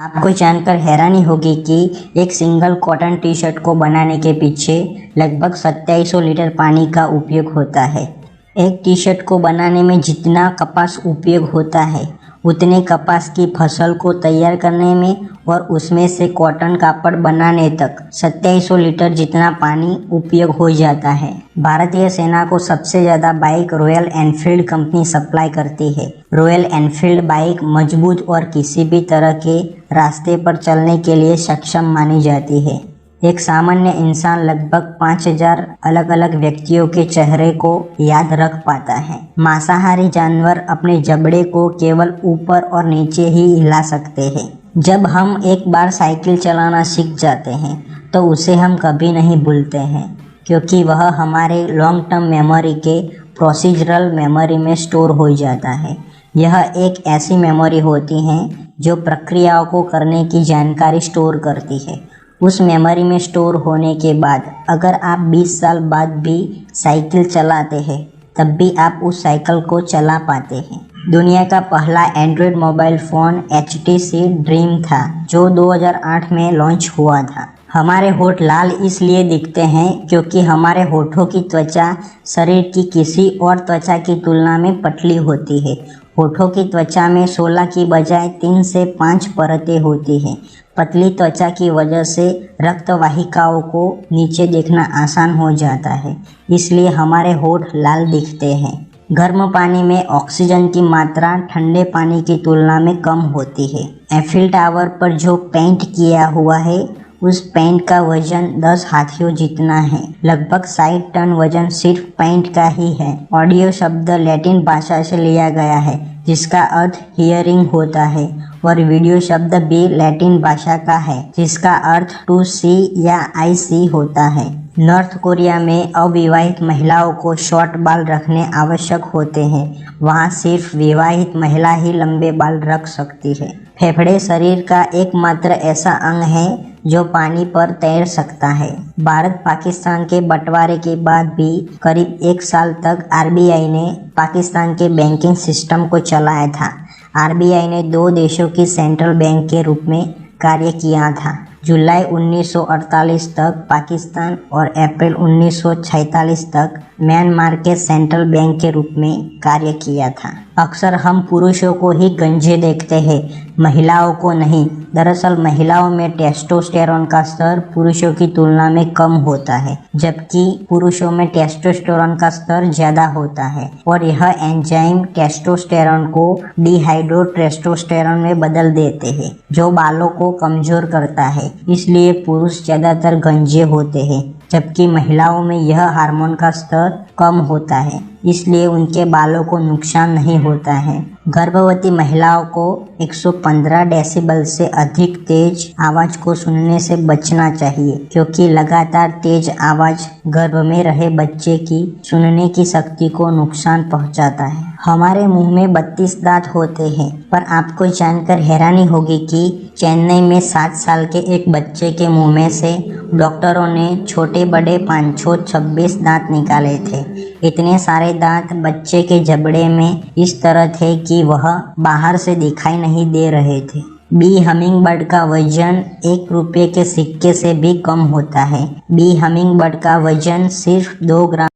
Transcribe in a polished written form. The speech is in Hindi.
आपको जानकर हैरानी होगी कि एक सिंगल कॉटन टी शर्ट को बनाने के पीछे लगभग 2700 लीटर पानी का उपयोग होता है। एक टी शर्ट को बनाने में जितना कपास उपयोग होता है उतने कपास की फसल को तैयार करने में और उसमें से कॉटन कापड़ बनाने तक 2700 लीटर जितना पानी उपयोग हो जाता है। भारतीय सेना को सबसे ज़्यादा bike royal Enfield company supply करती है। रॉयल एनफील्ड बाइक मजबूत और किसी भी तरह के रास्ते पर चलने के लिए सक्षम मानी जाती है। एक सामान्य इंसान लगभग 5000 अलग अलग व्यक्तियों के चेहरे को याद रख पाता है। मांसाहारी जानवर अपने जबड़े को केवल ऊपर और नीचे ही हिला सकते हैं। जब हम एक बार साइकिल चलाना सीख जाते हैं तो उसे हम कभी नहीं भूलते हैं, क्योंकि वह हमारे लॉन्ग टर्म मेमोरी के प्रोसीजरल मेमोरी में स्टोर हो जाता है। यह एक ऐसी मेमोरी होती है जो प्रक्रियाओं को करने की जानकारी स्टोर करती है। उस मेमोरी में स्टोर होने के बाद अगर आप 20 साल बाद भी साइकिल चलाते हैं तब भी आप उस साइकिल को चला पाते हैं। दुनिया का पहला Android mobile phone HTC dream था जो 2008 में लॉन्च हुआ था। हमारे होठ लाल इसलिए दिखते हैं क्योंकि हमारे होठों की त्वचा शरीर की किसी और त्वचा की तुलना में पतली होती है। होठों की त्वचा में 16 की बजाय 3 से 5 परतें होती हैं। पतली त्वचा की वजह से रक्त वाहिकाओं को नीचे देखना आसान हो जाता है, इसलिए हमारे होठ लाल दिखते हैं। गर्म पानी में ऑक्सीजन की मात्रा ठंडे पानी की तुलना में कम होती है। एफिल टावर पर जो पेंट किया हुआ है उस पेंट का वजन 10 हाथियों जितना है। लगभग 60 टन वजन सिर्फ पेंट का ही है। ऑडियो शब्द लैटिन भाषा से लिया गया है जिसका अर्थ हियरिंग होता है, और वीडियो शब्द भी लैटिन भाषा का है जिसका अर्थ टू सी या आई सी होता है। नॉर्थ कोरिया में अविवाहित महिलाओं को शॉर्ट बाल रखने आवश्यक होते हैं। वहाँ सिर्फ विवाहित महिला ही लंबे बाल रख सकती है। फेफड़े शरीर का एकमात्र ऐसा अंग है जो पानी पर तैर सकता है। भारत पाकिस्तान के बंटवारे के बाद भी करीब 1 साल तक RBI ने पाकिस्तान के बैंकिंग सिस्टम को चलाया था। RBI ने 2 देशों की सेंट्रल बैंक के रूप में कार्य किया था। जुलाई 1948 तक पाकिस्तान और अप्रैल 1946 तक म्यांमार के सेंट्रल बैंक के रूप में कार्य किया था। अक्सर हम पुरुषों को ही गंजे देखते हैं, महिलाओं को नहीं। दरअसल महिलाओं में टेस्टोस्टेरोन का स्तर पुरुषों की तुलना में कम होता है, जबकि पुरुषों में टेस्टोस्टेरोन का स्तर ज्यादा होता है, और यह एंजाइम टेस्टोस्टेरोन को डिहाइड्रोटेस्टोस्टेरोन में बदल देते हैं जो बालों को कमजोर करता है। इसलिए पुरुष ज्यादातर गंजे होते हैं, जबकि महिलाओं में यह हार्मोन का स्तर कम होता है, इसलिए उनके बालों को नुकसान नहीं होता है। गर्भवती महिलाओं को 115 डेसिबल से अधिक तेज आवाज को सुनने से बचना चाहिए, क्योंकि लगातार तेज आवाज गर्भ में रहे बच्चे की सुनने की शक्ति को नुकसान पहुंचाता है। हमारे मुंह में 32 दांत होते हैं, पर आपको जानकर हैरानी होगी कि चेन्नई में 7 साल के एक बच्चे के मुंह में से डॉक्टरों ने छोटे बड़े 526 दांत निकाले थे। इतने सारे दांत बच्चे के जबड़े में इस तरह थे कि वह बाहर से दिखाई नहीं दे रहे थे। बी हमिंग बर्ड का वजन 1 रुपये के सिक्के से भी कम होता है। बी हमिंग बर्ड का वजन सिर्फ 2 ग्राम